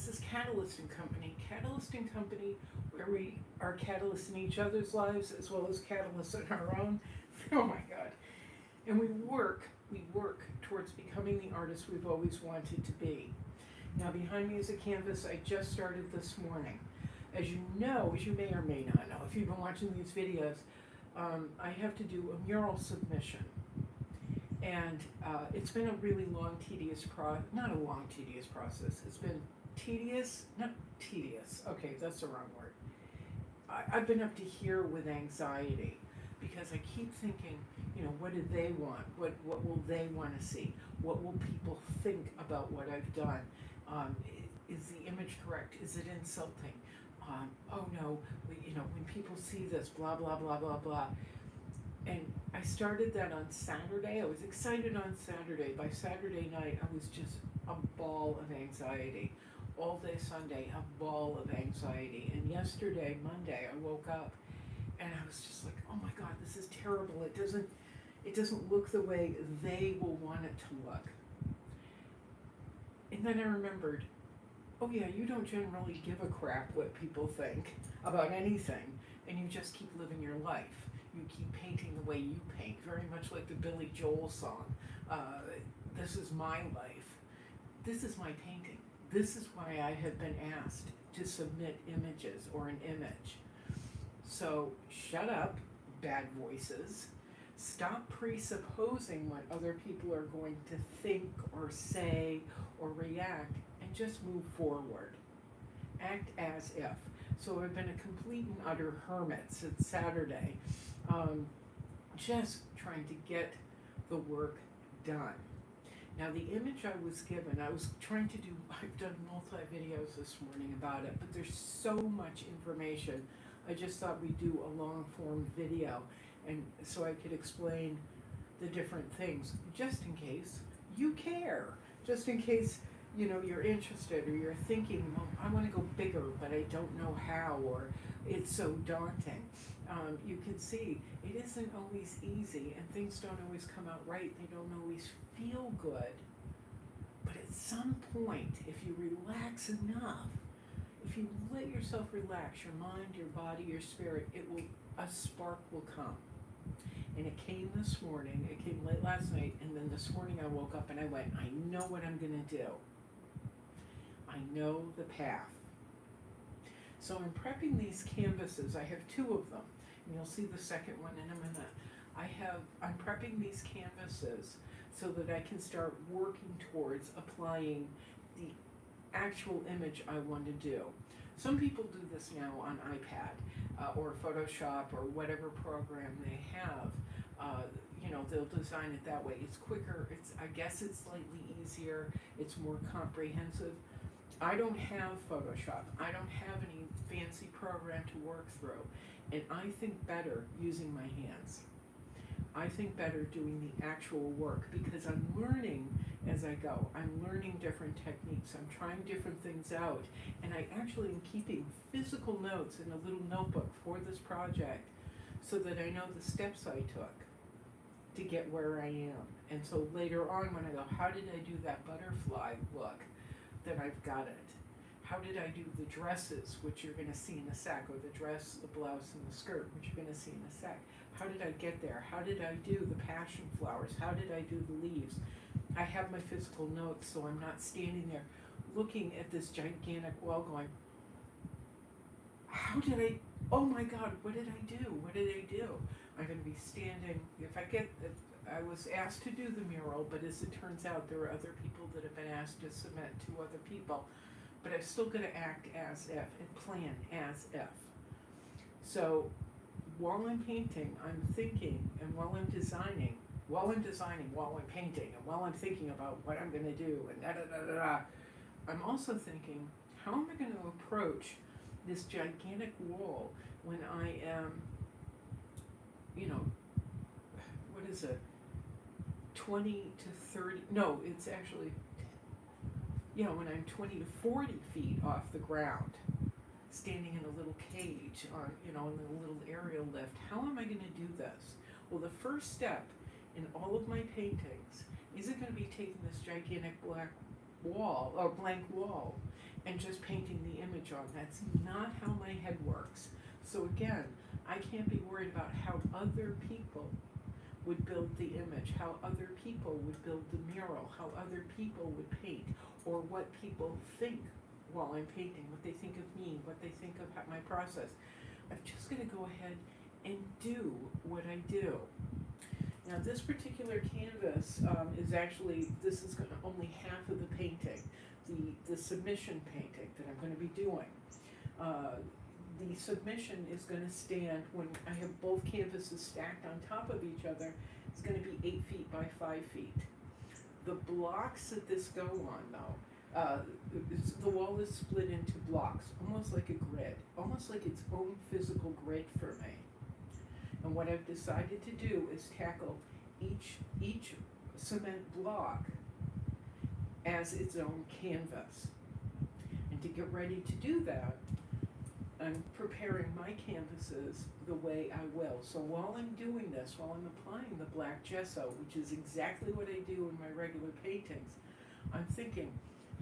This is Catalyst and Company. Catalyst and Company, where we are catalysts in each other's lives as well as catalysts in our own. Oh my God. And we work towards becoming the artists we've always wanted to be. Now, behind me is a canvas I just started this morning. As you know, as you may or may not know, if you've been watching these videos, I have to do a mural submission. And it's been a really long, tedious not a long, tedious process. It's been tedious, not tedious. Okay, that's the wrong word. I've been up to here with anxiety because I keep thinking, what do they want? What will they want to see? What will people think about what I've done? Is the image correct? Is it insulting? Oh no, when people see this, blah, blah, blah, blah, blah. And I started that on Saturday. I was excited on Saturday. By Saturday night, I was just a ball of anxiety. All day Sunday, a ball of anxiety. And yesterday, Monday, I woke up and I was just like, oh my God, this is terrible. It doesn't look the way they will want it to look. And then I remembered, oh yeah, you don't generally give a crap what people think about anything, and you just keep living your life. You keep painting the way you paint, very much like the Billy Joel song. This is my life. This is my painting. This is why I have been asked to submit images or an image. So shut up, bad voices. Stop presupposing what other people are going to think or say or react, and just move forward. Act as if. So I've been a complete and utter hermit since Saturday, just trying to get the work done. Now the image I was given, I've done multi-videos this morning about it, but there's so much information. I just thought we'd do a long form video, and so I could explain the different things, just in case you care, just in case you're interested, or you're thinking, well, I want to go bigger, but I don't know how, or it's so daunting. You can see it isn't always easy, and things don't always come out right. They don't always feel good. But at some point, if you relax enough, if you let yourself relax, your mind, your body, your spirit, a spark will come. And it came this morning, it came late last night, and then this morning I woke up and I went, I know what I'm going to do. I know the path. So I'm prepping these canvases. I have two of them, and you'll see the second one in a minute. I'm prepping these canvases so that I can start working towards applying the actual image I want to do. Some people do this now on iPad or Photoshop or whatever program they have. They'll design it that way. It's quicker. I guess it's slightly easier. It's more comprehensive. I don't have Photoshop. I don't have any fancy program to work through. And I think better using my hands. I think better doing the actual work because I'm learning as I go. I'm learning different techniques. I'm trying different things out. And I actually am keeping physical notes in a little notebook for this project so that I know the steps I took to get where I am. And so later on when I go, how did I do that butterfly look? Then I've got it. How did I do the dresses, which you're going to see in a sec, or the dress, the blouse, and the skirt, which you're going to see in a sec? How did I get there? How did I do the passion flowers? How did I do the leaves? I have my physical notes, so I'm not standing there looking at this gigantic wall going, oh my God, what did I do? What did I do? I'm going to be standing, I was asked to do the mural, but as it turns out, there are other people that have been asked to submit to other people. But I'm still going to act as if and plan as if. So while I'm painting, I'm thinking, and while I'm designing, while I'm painting, and while I'm thinking about what I'm going to do, and da-da-da-da-da, I'm also thinking, how am I going to approach this gigantic wall when I am, what is it, 20 to 30, no, it's actually, when I'm 20 to 40 feet off the ground, standing in a little cage on, in a little aerial lift, how am I going to do this? Well, the first step in all of my paintings isn't going to be taking this gigantic blank wall, and just image on. That's not how my head works. So again, I can't be worried about how other people would build the image, how other people would build the mural, how other people would paint, or what people think while I'm painting, what they think of me, what they think of my process. I'm just going to go ahead and do what I do. Now this particular canvas is actually, this is only half of the painting, the submission painting that I'm going to be doing. The submission is going to stand, when I have both canvases stacked on top of each other, it's going to be 8 feet by 5 feet. The blocks that this go on though, the wall is split into blocks, almost like a grid, almost like its own physical grid for me. And what I've decided to do is tackle each cement block as its own canvas. And to get ready to do that, I'm preparing my canvases the way I will. So while I'm doing this, while I'm applying the black gesso, which is exactly what I do in my regular paintings, I'm thinking,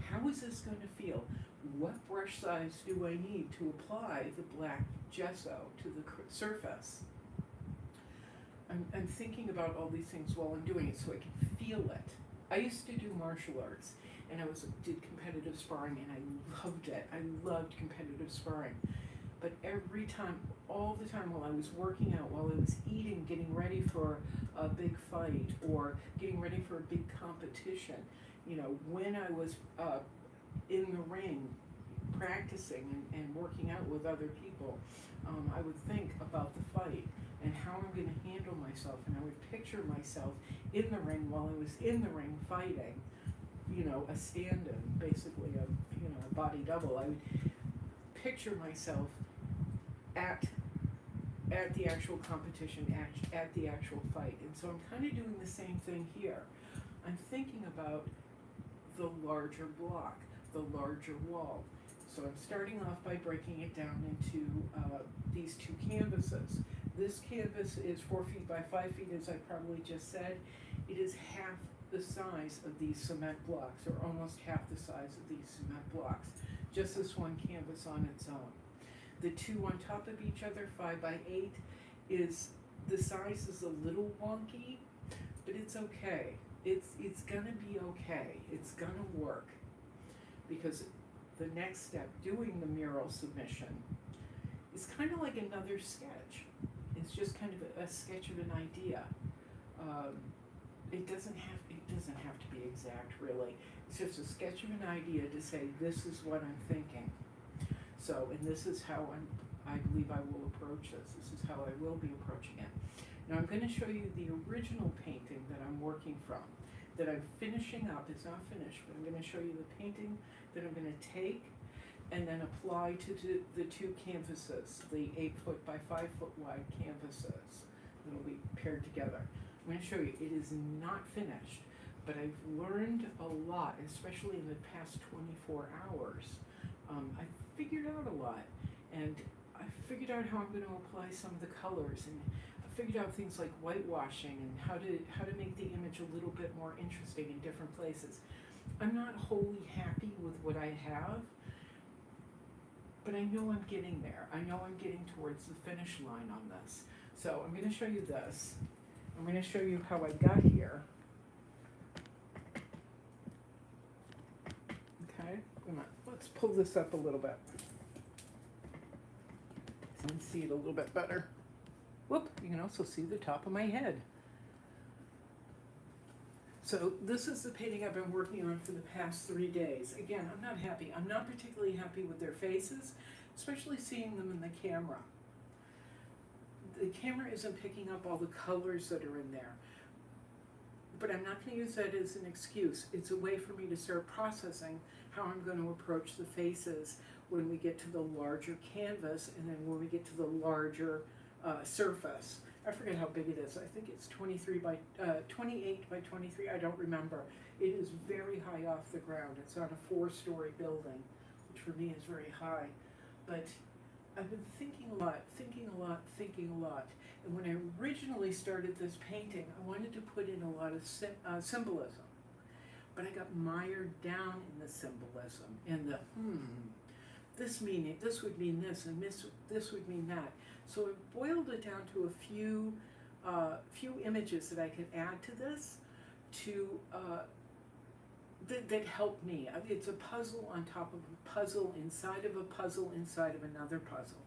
how is this going to feel? What brush size do I need to apply the black gesso to the surface? I'm thinking about all these things while I'm doing it so I can feel it. I used to do martial arts, and I did competitive sparring, and I loved it. I loved competitive sparring. But every time, all the time while I was working out, while I was eating, getting ready for a big fight, or getting ready for a big competition, you know, when I was in the ring practicing and working out with other people, I would think about the fight and how I'm going to handle myself, and I would picture myself in the ring while I was in the ring fighting, you know, a stand-in, basically a body double. I would picture myself at the actual competition, at the actual fight. And so I'm kind of doing the same thing here. I'm thinking about the larger block, the larger wall. So I'm starting off by breaking it down into these two canvases. This canvas is 4 feet by 5 feet, as I probably just said. It is half the size of these cement blocks, or almost half the size of these cement blocks. Just this one canvas on its own. The two on top of each other, 5 by 8, the size is a little wonky, but it's okay. It's gonna be okay. It's gonna work, because the next step, doing the mural submission, is kind of like another sketch. It's just kind of a sketch of an idea. It doesn't have to be exact, really. It's just a sketch of an idea to say, this is what I'm thinking. So, and this is how I believe I will approach this. This is how I will be approaching it. Now I'm going to show you the original painting that I'm working from, that I'm finishing up. It's not finished, but I'm going to show you the painting that I'm going to take and then apply to the two canvases, the 8 foot by 5 foot wide canvases that will be paired together. I'm going to show you, it is not finished, but I've learned a lot, especially in the past 24 hours. I figured out a lot, and I figured out how I'm going to apply some of the colors, and I figured out things like whitewashing and how to make the image a little bit more interesting in different places. I'm not wholly happy with what I have, but I know I'm getting there. I know I'm getting towards the finish line on this. So I'm going to show you this. I'm going to show you how I got here. Okay, let's pull this up a little bit so you can see it a little bit better. Whoop, you can also see the top of my head. So this is the painting I've been working on for the past 3 days. Again, I'm not happy. I'm not particularly happy with their faces, especially seeing them in the camera. The camera isn't picking up all the colors that are in there. But I'm not going to use that as an excuse. It's a way for me to start processing how I'm going to approach the faces when we get to the larger canvas, and then when we get to the larger surface. I forget how big it is. I think it's 28 by 23. I don't remember. It is very high off the ground. It's on a 4-story building, which for me is very high. But I've been thinking a lot. And when I originally started this painting, I wanted to put in a lot of symbolism. But I got mired down in the symbolism, and this would mean this, and this would mean that. So I boiled it down to a few images that I could add to this to that helped me. It's a puzzle on top of a puzzle inside of a puzzle inside of another puzzle.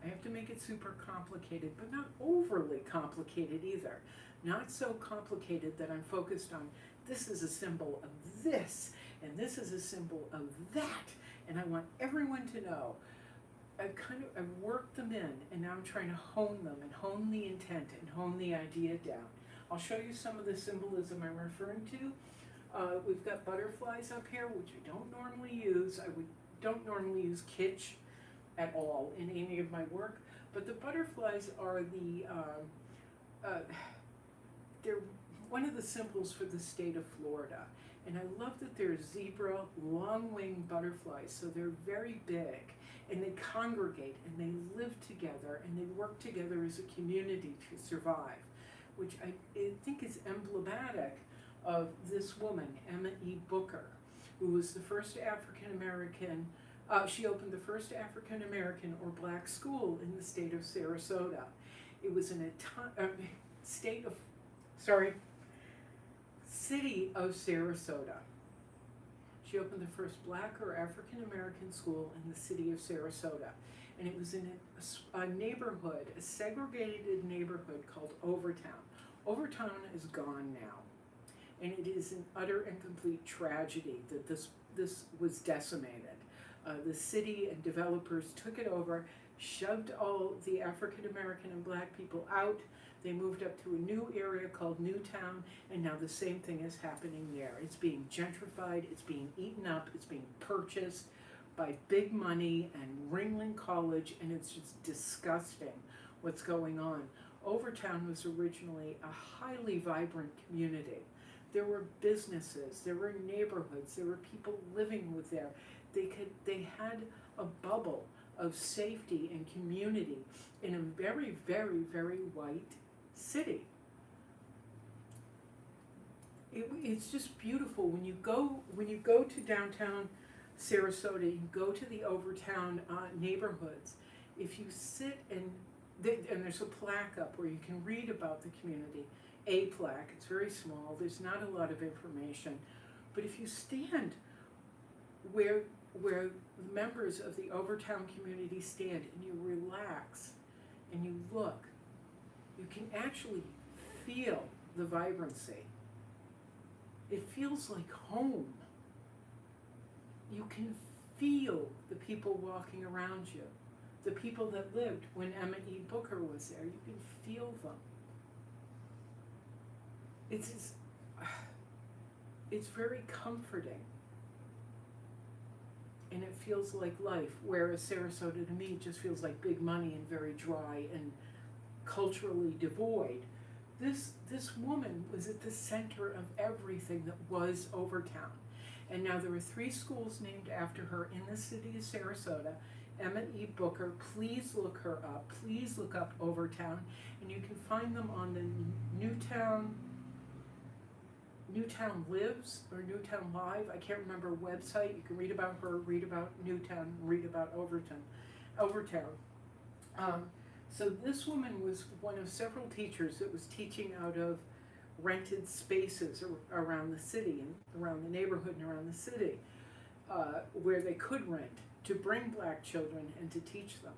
I have to make it super complicated, but not overly complicated either. Not so complicated that I'm focused on this is a symbol of this, and this is a symbol of that, and I want everyone to know. I've worked them in, and now I'm trying to hone them and hone the intent and hone the idea down. I'll show you some of the symbolism I'm referring to. We've got butterflies up here, which I don't normally use. Don't normally use kitsch at all in any of my work, but the butterflies are they're one of the symbols for the state of Florida. And I love that they're zebra, long-winged butterflies, so they're very big, and they congregate, and they live together, and they work together as a community to survive, which I think is emblematic of this woman, Emma E. Booker, who was the first African-American. She opened the first African-American or black school in the state of Sarasota. It was in a city of Sarasota. She opened the first black or African-American school in the city of Sarasota. And it was in a neighborhood, a segregated neighborhood called Overtown. Overtown is gone now. And it is an utter and complete tragedy that this was decimated. The city and developers took it over, shoved all the African American and black people out. They moved up to a new area called Newtown, and now the same thing is happening there. It's being gentrified, it's being eaten up, it's being purchased by big money and Ringling College, and it's just disgusting what's going on. Overtown was originally a highly vibrant community. There were businesses, there were neighborhoods, there were people living with there. They had a bubble of safety and community in a very, very, very white city. It's just beautiful when you go to downtown Sarasota. You go to the Overtown neighborhoods. If you sit and there's a plaque up where you can read about the community. A plaque. It's very small. There's not a lot of information, but if you stand where members of the Overtown community stand and you relax and you look, you can actually feel the vibrancy. It feels like home. You can feel the people walking around you, the people that lived when Emma E. Booker was there. You can feel them. It's very comforting. And it feels like life, whereas Sarasota to me just feels like big money and very dry and culturally devoid. This woman was at the center of everything that was Overtown. And now there are 3 schools named after her in the city of Sarasota. Emma E. Booker, please look her up. Please look up Overtown. And you can find them on the Newtown Lives or Newtown Live. I can't remember website. You can read about her, read about Newtown, read about Overtown. So this woman was one of several teachers that was teaching out of rented spaces around the city and around the neighborhood and around the city where they could rent to bring black children and to teach them.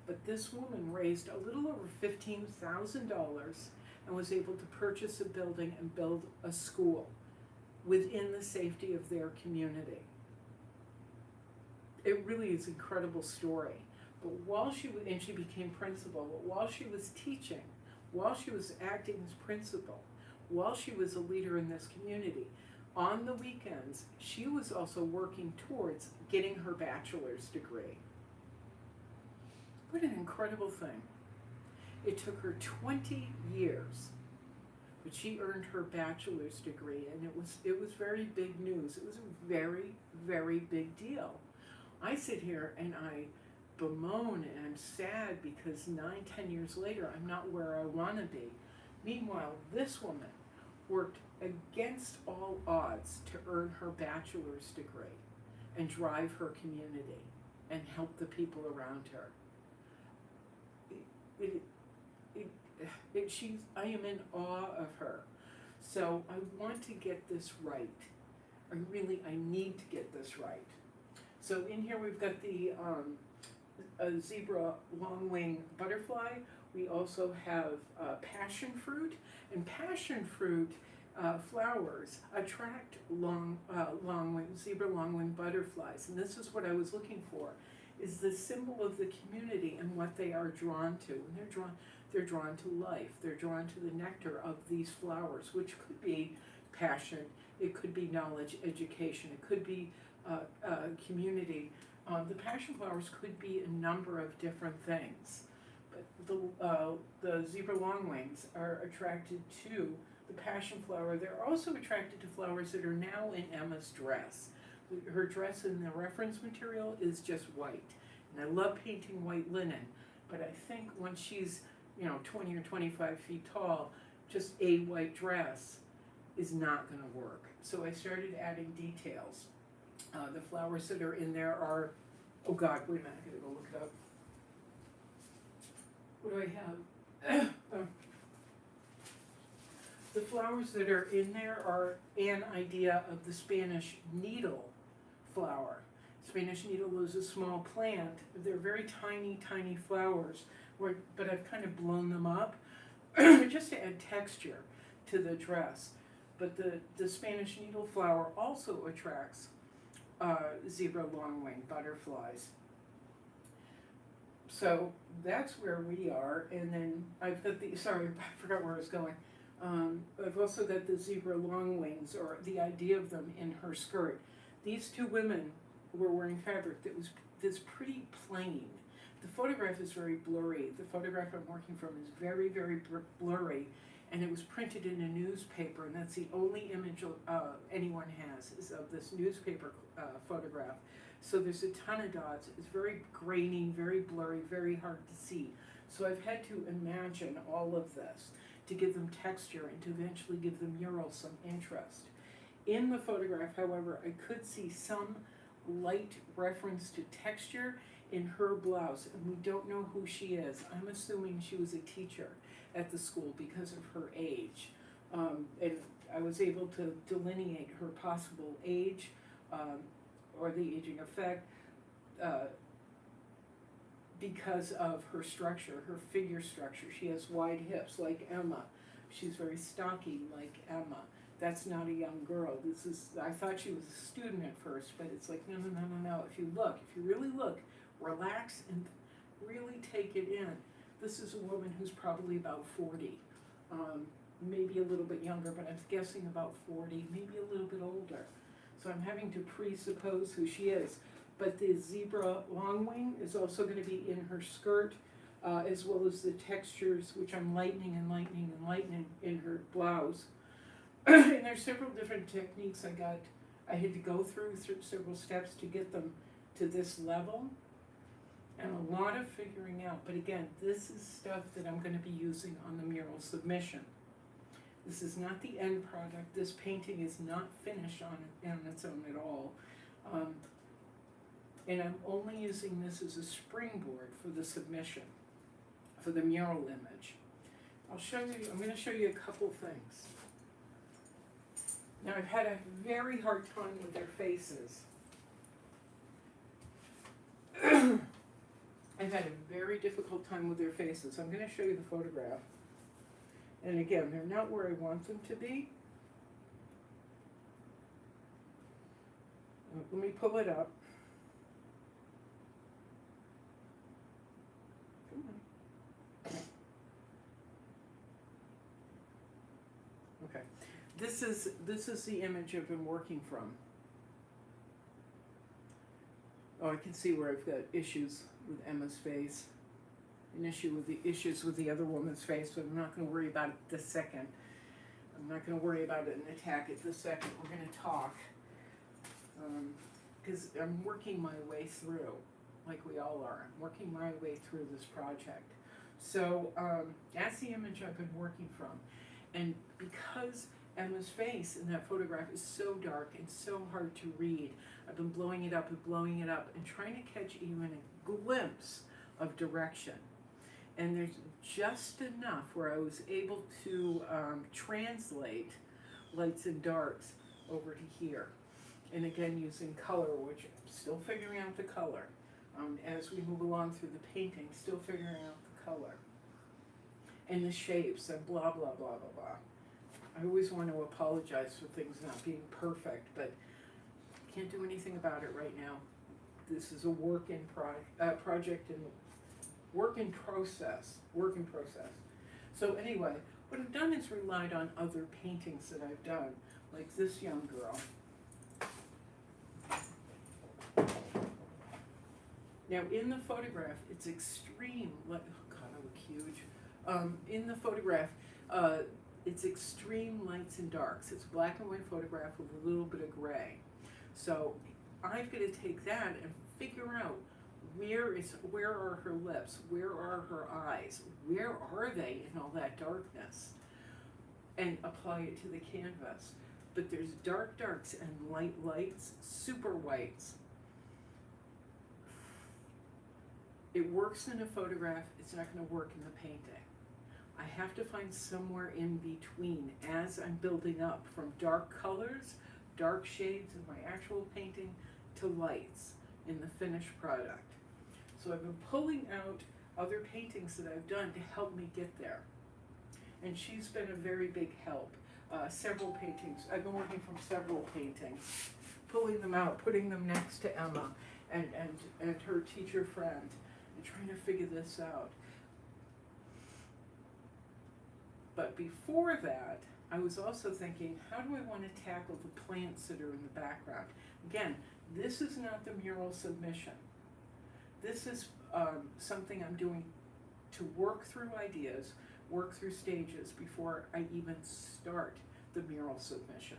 But this woman raised a little over $15,000 and was able to purchase a building and build a school within the safety of their community. It really is an incredible story. But and she became principal, but while she was teaching, while she was acting as principal, while she was a leader in this community, on the weekends, she was also working towards getting her bachelor's degree. What an incredible thing. It took her 20 years, but she earned her bachelor's degree, and it was very big news. It was a very, very big deal. I sit here and I bemoan and I'm sad because 9-10 years later, I'm not where I want to be. Meanwhile, this woman worked against all odds to earn her bachelor's degree and drive her community. and help the people around her. I am in awe of her. So I want to get this right. I need to get this right. So in here we've got the a zebra longwing butterfly. We also have passion fruit, and passion fruit flowers attract zebra longwing butterflies. And this is what I was looking for, is the symbol of the community and what they are drawn to. And they're drawn to life. They're drawn to the nectar of these flowers, which could be passion, it could be knowledge, education, it could be community. The passion flowers could be a number of different things, but the zebra longwings are attracted to the passion flower. They're also attracted to flowers that are now in Emma's dress. Her dress in the reference material is just white, and I love painting white linen, but I think when she's 20 or 25 feet tall, just a white dress is not going to work. So I started adding details. The flowers that are in there are, oh God, wait a minute, I gotta go look it up. What do I have? The flowers that are in there are an idea of the Spanish needle flower. Spanish needle is a small plant. They're very tiny, tiny flowers, but I've kind of blown them up just to add texture to the dress. But the Spanish needle flower also attracts zebra longwing butterflies. So that's where we are. And then I've got sorry, I forgot where I was going. I've also got the zebra longwings, or the idea of them, in her skirt. These two women were wearing fabric that was this pretty plain. The photograph is very blurry. The photograph I'm working from is very, very blurry, and it was printed in a newspaper, and that's the only image anyone has is of this newspaper photograph. So there's a ton of dots. It's very grainy, very blurry, very hard to see. So I've had to imagine all of this to give them texture and to eventually give the mural some interest. In the photograph, however, I could see some light reference to texture in her blouse, and we don't know who she is. I'm assuming she was a teacher at the school because of her age. And I was able to delineate her possible age, or the aging effect, because of her structure, her figure structure. She has wide hips like Emma. She's very stocky like Emma. That's not a young girl. I thought she was a student at first, but it's like, no. If you really look, relax and really take it in. This is a woman who's probably about 40, maybe a little bit younger, but I'm guessing about 40, maybe a little bit older. So I'm having to presuppose who she is. But the zebra longwing is also going to be in her skirt, as well as the textures, which I'm lightening in her blouse. And there's several different techniques I had to go through several steps to get them to this level, and a lot of figuring out. But again, this is stuff that I'm going to be using on the mural submission. This is not the end product. This painting is not finished on its own at all. And I'm only using this as a springboard for the submission, for the mural image. I'm going to show you a couple things. Now, I've had a very hard time with their faces. I've had a very difficult time with their faces. I'm going to show you the photograph. And again, they're not where I want them to be. Let me pull it up. Come on. Okay. This is the image I've been working from. Oh, I can see where I've got issues with Emma's face. Issues with the other woman's face, but I'm not going to worry about it this second. I'm not going to worry about it and attack it this second. We're going to talk. Because I'm working my way through, like we all are. I'm working my way through this project. So that's the image I've been working from. And because Emma's face in that photograph is so dark and so hard to read, I've been blowing it up and blowing it up and trying to catch even a glimpse of direction. And there's just enough where I was able to translate lights and darks over to here. And again, using color, which I'm still figuring out the color. As we move along through the painting, still figuring out the color. And the shapes and blah, blah, blah, blah, blah. I always want to apologize for things not being perfect, but can't do anything about it right now. This is a work in project and work in process. So anyway, what I've done is relied on other paintings that I've done, like this young girl. Now in the photograph, it's extreme, like, oh God, I look huge. In the photograph, it's extreme lights and darks. It's a black and white photograph with a little bit of gray. So I've got to take that and figure out where are her lips, where are her eyes, where are they in all that darkness, and apply it to the canvas. But there's dark darks and light lights, super whites. It works in a photograph, it's not going to work in the painting. I have to find somewhere in between as I'm building up from dark colors, dark shades in my actual painting, to lights in the finished product. So I've been pulling out other paintings that I've done to help me get there. And she's been a very big help. Several paintings, I've been working from several paintings, pulling them out, putting them next to Emma and her teacher friend, and trying to figure this out. But before that, I was also thinking, how do I want to tackle the plants that are in the background? Again, this is not the mural submission. This is something I'm doing to work through ideas, work through stages before I even start the mural submission.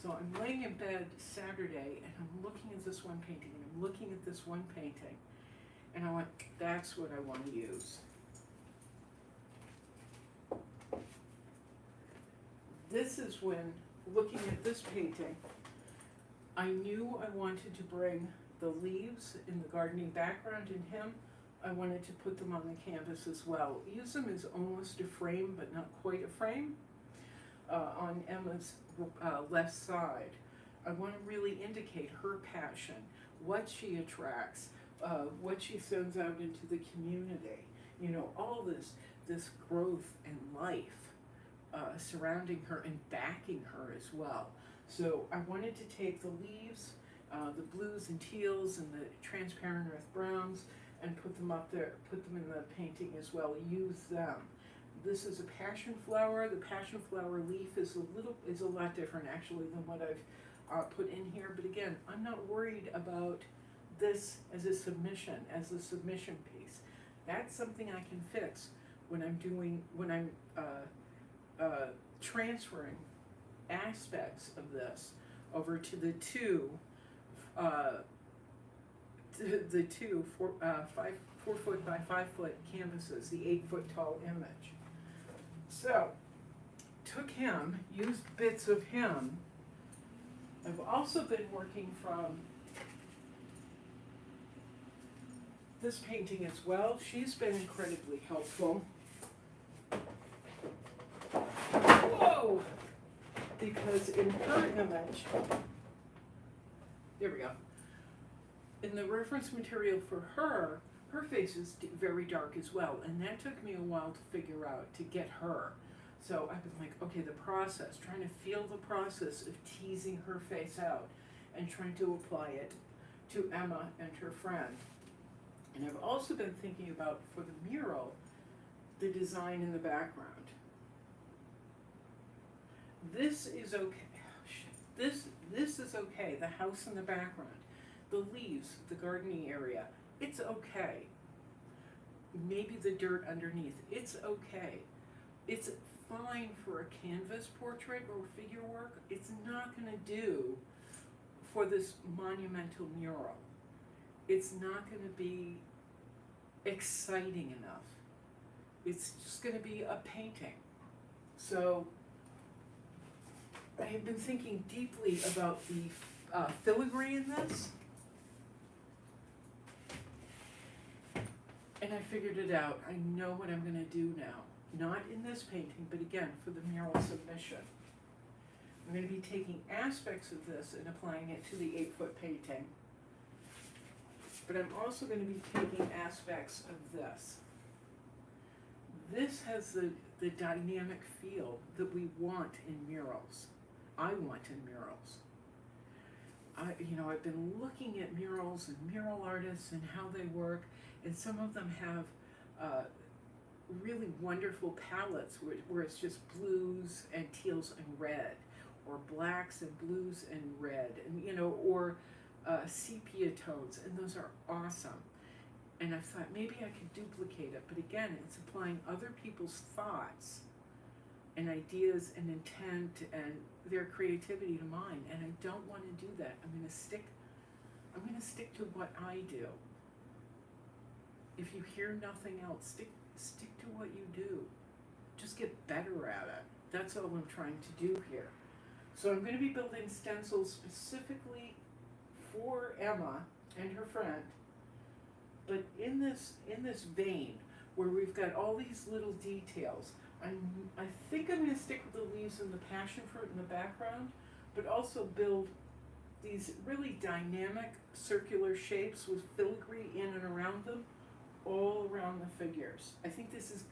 So I'm laying in bed Saturday and I'm looking at this one painting and I'm looking at this one painting and I went, that's what I want to use. This is when, looking at this painting, I knew I wanted to bring the leaves in the gardening background in him. I wanted to put them on the canvas as well. Use them as almost a frame, but not quite a frame. On Emma's left side, I want to really indicate her passion, what she attracts, what she sends out into the community. You know, all this growth and life surrounding her and backing her as well. So I wanted to take the leaves, the blues and teals and the transparent earth browns, and put them up there, put them in the painting as well, use them. This is a passion flower. The passion flower leaf is a lot different actually than what I've put in here, but again, I'm not worried about this as a submission piece. That's something I can fix when I'm transferring aspects of this over to the two 4 foot by 5 foot canvases, the 8 foot tall image. So, took him, used bits of him. I've also been working from this painting as well. She's been incredibly helpful. Whoa! Because in her image, there we go. In the reference material for her face is very dark as well, and that took me a while to figure out, to get her. So I've been like, okay, the process, trying to feel the process of teasing her face out and trying to apply it to Emma and her friend. And I've also been thinking about, for the mural, the design in the background. This is okay. This is okay, the house in the background. The leaves, the gardening area, it's okay. Maybe the dirt underneath, it's okay. It's fine for a canvas portrait or figure work. It's not going to do for this monumental mural. It's not going to be exciting enough. It's just going to be a painting. So I have been thinking deeply about the filigree in this. And I figured it out. I know what I'm gonna do now. Not in this painting, but again, for the mural submission. I'm gonna be taking aspects of this and applying it to the 8-foot painting. But I'm also gonna be taking aspects of this. This has the dynamic feel that we want in murals. I want in murals. I've been looking at murals and mural artists and how they work, and some of them have really wonderful palettes where it's just blues and teals and red, or blacks and blues and red, and or sepia tones, and those are awesome. And I thought maybe I could duplicate it, but again, it's applying other people's thoughts and ideas and intent and their creativity to mine, and I don't want to do that. I'm going to stick to what I do. If you hear nothing else, stick to what you do. Just get better at it. That's all I'm trying to do here. So I'm going to be building stencils specifically for Emma and her friend, but in this vein where we've got all these little details. I think I'm going to stick with the leaves and the passion fruit in the background, but also build these really dynamic circular shapes with filigree in and around them, all around the figures. I think this is,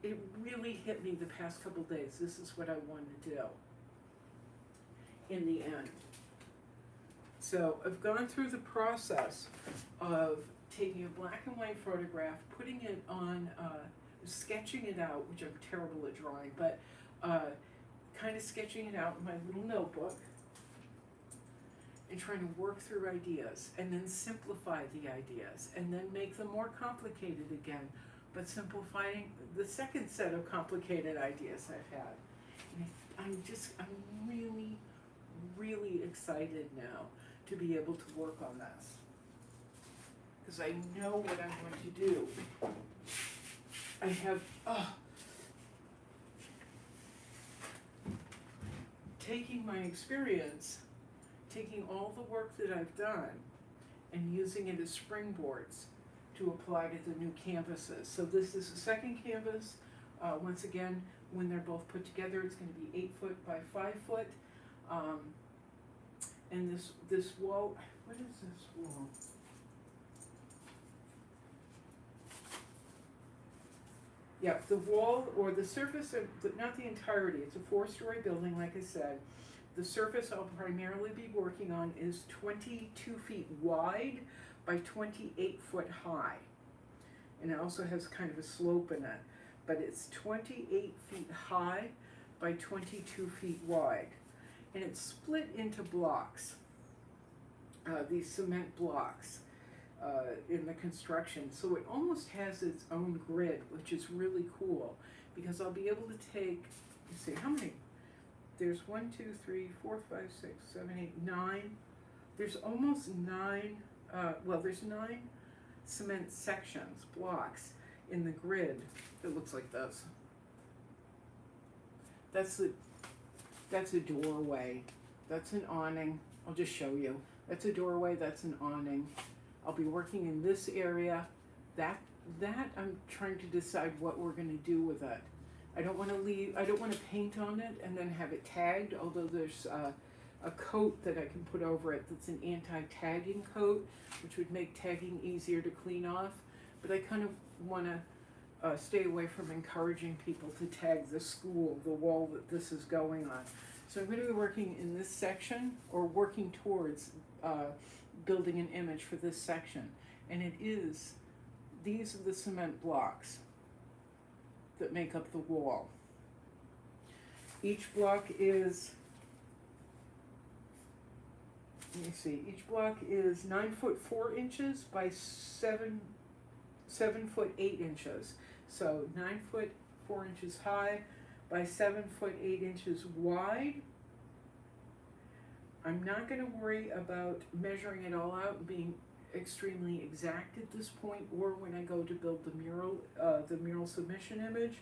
it really hit me the past couple days. This is what I wanted to do in the end. So I've gone through the process of taking a black and white photograph, putting it on, sketching it out, which I'm terrible at drawing, but kind of sketching it out in my little notebook and trying to work through ideas and then simplify the ideas and then make them more complicated again, but simplifying the second set of complicated ideas I've had. And I'm really, really excited now to be able to work on this, because I know what I'm going to do. I have, taking my experience, taking all the work that I've done and using it as springboards to apply to the new canvases. So this is the second canvas. Once again, when they're both put together, it's going to be 8 foot by 5 foot. And this wall, what is this wall? Yeah, the wall or the surface, not the entirety, it's a 4-story building, like I said. The surface I'll primarily be working on is 22 feet wide by 28 foot high. And it also has kind of a slope in it, but it's 28 feet high by 22 feet wide. And it's split into blocks, these cement blocks. In the construction, so it almost has its own grid, which is really cool, because I'll be able to take, let's see, how many, there's 1, 2, 3, 4, 5, 6, 7, 8, 9, there's almost 9, there's 9 cement sections, blocks, in the grid that looks like this. That's a doorway, that's an awning, I'll just show you, that's a doorway, that's an awning. I'll be working in this area. That I'm trying to decide what we're going to do with it. I don't want to paint on it and then have it tagged, although there's a coat that I can put over it that's an anti-tagging coat, which would make tagging easier to clean off. But I kind of want to stay away from encouraging people to tag the school, the wall that this is going on. So I'm going to be working in this section, or working towards building an image for this section, and these are the cement blocks that make up the wall. Each block is, each block is 9 foot 4 inches by 7 foot 8 inches. So 9 foot 4 inches high by 7 foot 8 inches wide. I'm not going to worry about measuring it all out and being extremely exact at this point, or when I go to build the mural submission image.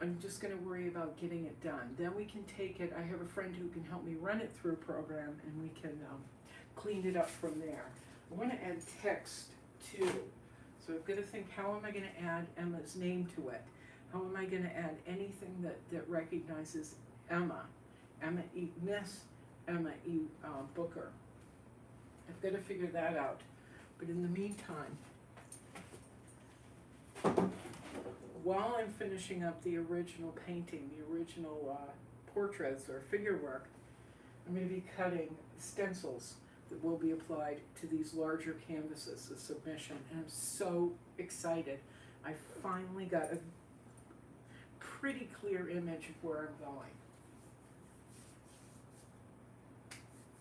I'm just going to worry about getting it done. Then we can take it. I have a friend who can help me run it through a program, and we can clean it up from there. I want to add text too. So I've got to think, how am I going to add Emma's name to it? How am I going to add anything that recognizes Emma? Emma E. Miss Emma E. Booker. I've got to figure that out. But in the meantime, while I'm finishing up the original painting, the original portraits or figure work, I'm going to be cutting stencils that will be applied to these larger canvases, the submission, and I'm so excited. I finally got a pretty clear image of where I'm going.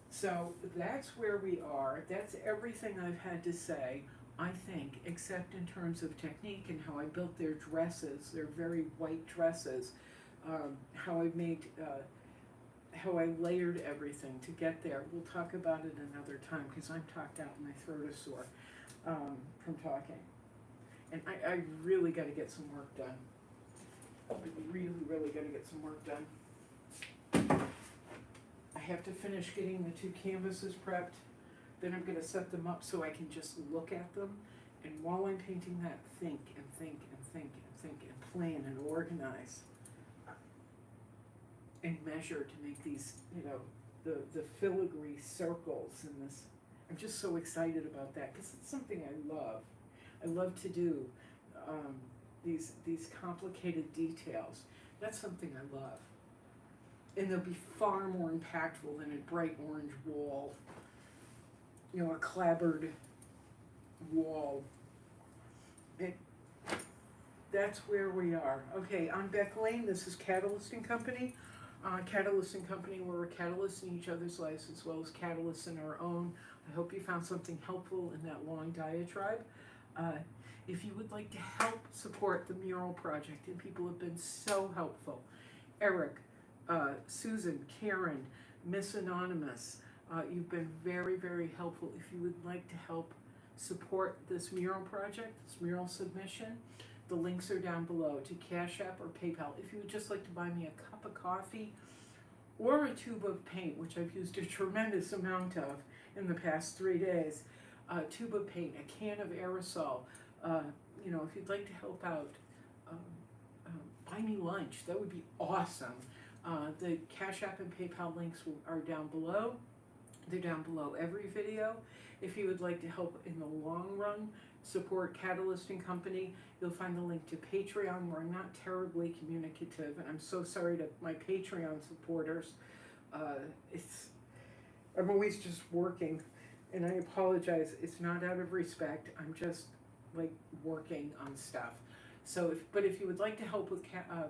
So that's where we are. That's everything I've had to say, I think, except in terms of technique and how I built their dresses. They're very white dresses. How I made, how I layered everything to get there. We'll talk about it another time because I'm talked out and my throat is sore from talking. And I really got to get some work done. I really got to get some work done. I have to finish getting the 2 canvases prepped. Then I'm going to set them up so I can just look at them. And while I'm painting that, think and think and think and think and plan and organize and measure to make these, you know, the filigree circles and this. I'm just so excited about that because it's something I love. I love to do these complicated details. That's something I love. And they'll be far more impactful than a bright orange wall, you know, a clapboard wall. That's where we are. Okay, I'm Becklane. This is Catalyst and Company. Catalyst and Company, we're catalysts in each other's lives as well as catalysts in our own. I hope you found something helpful in that long diatribe. If you would like to help support the mural project, and people have been so helpful, Eric, Susan, Karen, Miss Anonymous, you've been very, very helpful. If you would like to help support this mural project, this mural submission, the links are down below to Cash App or PayPal. If you would just like to buy me a cup of coffee or a tube of paint, which I've used a tremendous amount of in the past 3 days, a tube of paint, a can of aerosol, you know, if you'd like to help out, buy me lunch. That would be awesome. The Cash App and PayPal links are down below. They're down below every video. If you would like to help in the long run, support Catalyst and Company, you'll find the link to Patreon, where I'm not terribly communicative, and I'm so sorry to my Patreon supporters. I'm always just working, and I apologize. It's not out of respect. I'm just like working on stuff. So, if you would like to help with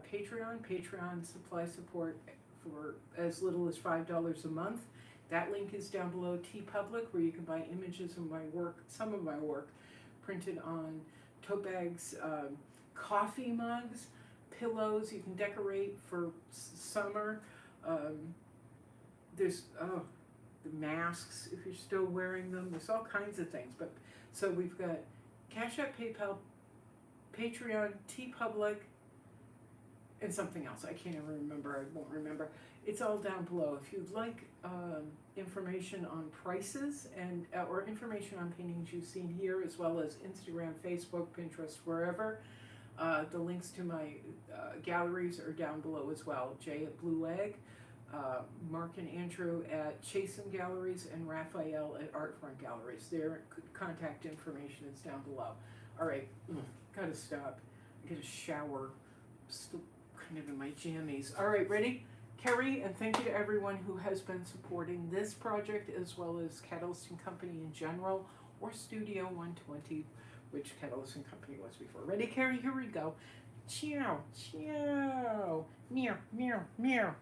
Patreon supply support for as little as $5 a month, that link is down below. TeePublic, where you can buy images of my work, some of my work, printed on tote bags, coffee mugs, pillows. You can decorate for summer. There's the masks if you're still wearing them. There's all kinds of things. But so we've got Cash App, PayPal, Patreon, TeePublic, and something else. I can't even remember. I won't remember. It's all down below. If you'd like information on prices and or information on paintings you've seen here, as well as Instagram, Facebook, Pinterest, wherever, the links to my galleries are down below as well. Jay at Blue Egg, Mark and Andrew at Chasen Galleries, and Raphael at Artfront Galleries. Their contact information is down below. All right, gotta stop. I get a shower. I'm still kind of in my jammies. All right, ready? Kerry, and thank you to everyone who has been supporting this project as well as Catalyst and Company in general, or Studio 120, which Catalyst and Company was before. Ready, Kerry? Here we go. Ciao, ciao. Meow, meow, meow.